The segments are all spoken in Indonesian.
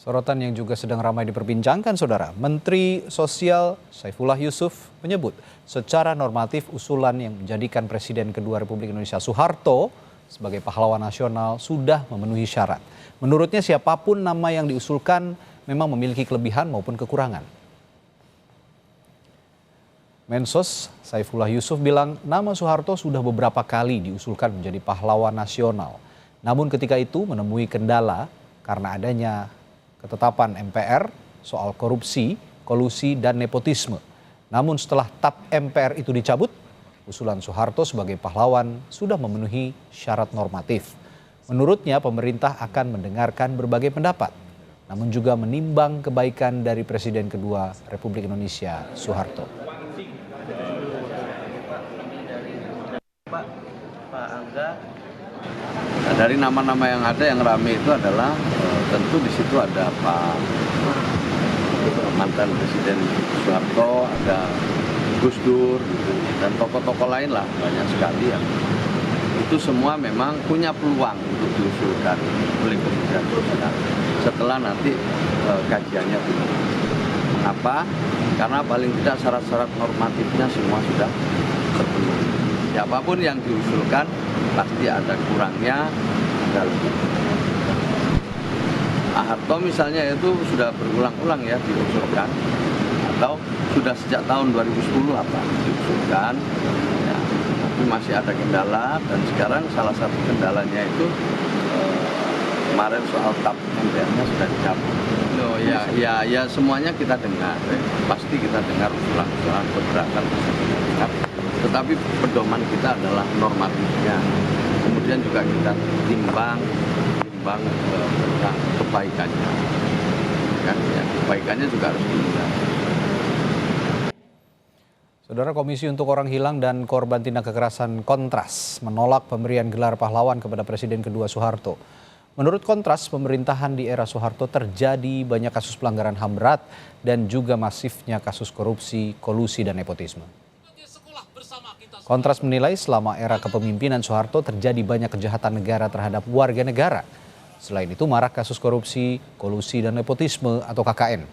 Sorotan yang juga sedang ramai diperbincangkan, Saudara. Menteri Sosial Saifullah Yusuf menyebut secara normatif usulan yang menjadikan Presiden kedua Republik Indonesia Soeharto sebagai pahlawan nasional sudah memenuhi syarat. Menurutnya siapapun nama yang diusulkan memang memiliki kelebihan maupun kekurangan. Mensos Saifullah Yusuf bilang nama Soeharto sudah beberapa kali diusulkan menjadi pahlawan nasional. Namun ketika itu menemui kendala karena adanya ketetapan MPR soal korupsi, kolusi, dan nepotisme. Namun setelah TAP MPR itu dicabut, usulan Soeharto sebagai pahlawan sudah memenuhi syarat normatif. Menurutnya pemerintah akan mendengarkan berbagai pendapat, namun juga menimbang kebaikan dari Presiden kedua Republik Indonesia Soeharto. Pak Angga, dari nama-nama yang ada yang ramai itu adalah tentu di situ ada Pak mantan Presiden Soeharto, ada Gus Dur, gitu, dan tokoh-tokoh lain lah banyak sekali yang itu semua memang punya peluang untuk diusulkan oleh Kementerian Sosial setelah nanti kajiannya dulu. Mengapa? Karena paling tidak syarat-syarat normatifnya semua sudah terpenuhi. Siapapun yang diusulkan pasti ada kurangnya, ada lebih. Pak Harto misalnya itu sudah berulang-ulang ya diusulkan, atau sudah sejak tahun 2010 apa diusulkan, ya, tapi masih ada kendala, dan sekarang salah satu kendalanya itu kemarin soal TAP MPR-nya sudah dicabut. Ya semuanya kita dengar, pasti kita dengar usulan-usulan keberatan, tetapi pedoman kita adalah normatifnya. Kemudian juga kita timbang tentang kebaikannya, kan? Ya, kebaikannya juga harus dilihat. Saudara, Komisi untuk Orang Hilang dan Korban Tindak Kekerasan Kontras menolak pemberian gelar pahlawan kepada Presiden kedua Soeharto. Menurut Kontras, pemerintahan di era Soeharto terjadi banyak kasus pelanggaran HAM berat dan juga masifnya kasus korupsi, kolusi, dan nepotisme. Kontras menilai selama era kepemimpinan Soeharto terjadi banyak kejahatan negara terhadap warga negara. Selain itu marak kasus korupsi, kolusi, dan nepotisme atau KKN.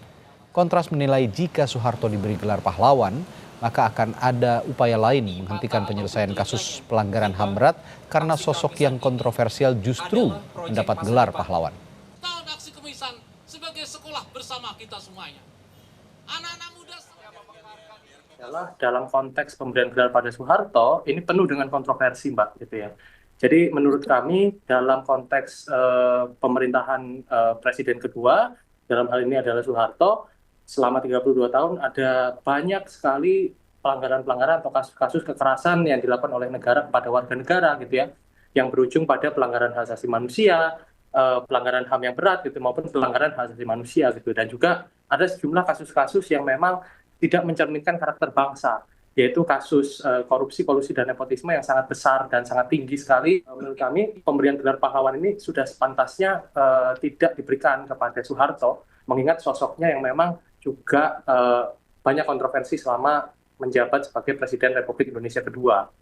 Kontras menilai jika Soeharto diberi gelar pahlawan, maka akan ada upaya lain menghentikan penyelesaian kasus pelanggaran HAM berat karena sosok yang kontroversial justru mendapat gelar pahlawan. Tahun aksi kemisan sebagai sekolah bersama kita semuanya. Anak-anak muda dalam konteks pemberian gelar pada Soeharto ini penuh dengan kontroversi, Mbak, gitu ya. Jadi menurut kami dalam konteks pemerintahan Presiden kedua, dalam hal ini adalah Soeharto, selama 32 tahun ada banyak sekali pelanggaran-pelanggaran atau kasus-kasus kekerasan yang dilakukan oleh negara kepada warga negara, gitu ya, yang berujung pada pelanggaran hak asasi manusia, pelanggaran HAM yang berat, gitu, maupun pelanggaran hak asasi manusia, gitu. Dan juga ada sejumlah kasus-kasus yang memang tidak mencerminkan karakter bangsa, yaitu kasus korupsi, kolusi, dan nepotisme yang sangat besar dan sangat tinggi sekali. Menurut kami, pemberian gelar pahlawan ini sudah sepantasnya tidak diberikan kepada Soeharto, mengingat sosoknya yang memang juga banyak kontroversi selama menjabat sebagai Presiden Republik Indonesia kedua.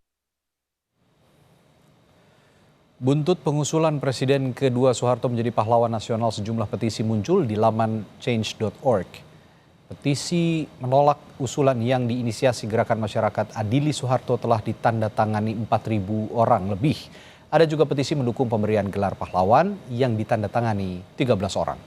Buntut pengusulan Presiden kedua Soeharto menjadi pahlawan nasional, sejumlah petisi muncul di laman change.org. Petisi menolak usulan yang diinisiasi Gerakan Masyarakat Adili Soeharto telah ditandatangani 4.000 orang lebih. Ada juga petisi mendukung pemberian gelar pahlawan yang ditandatangani 13 orang.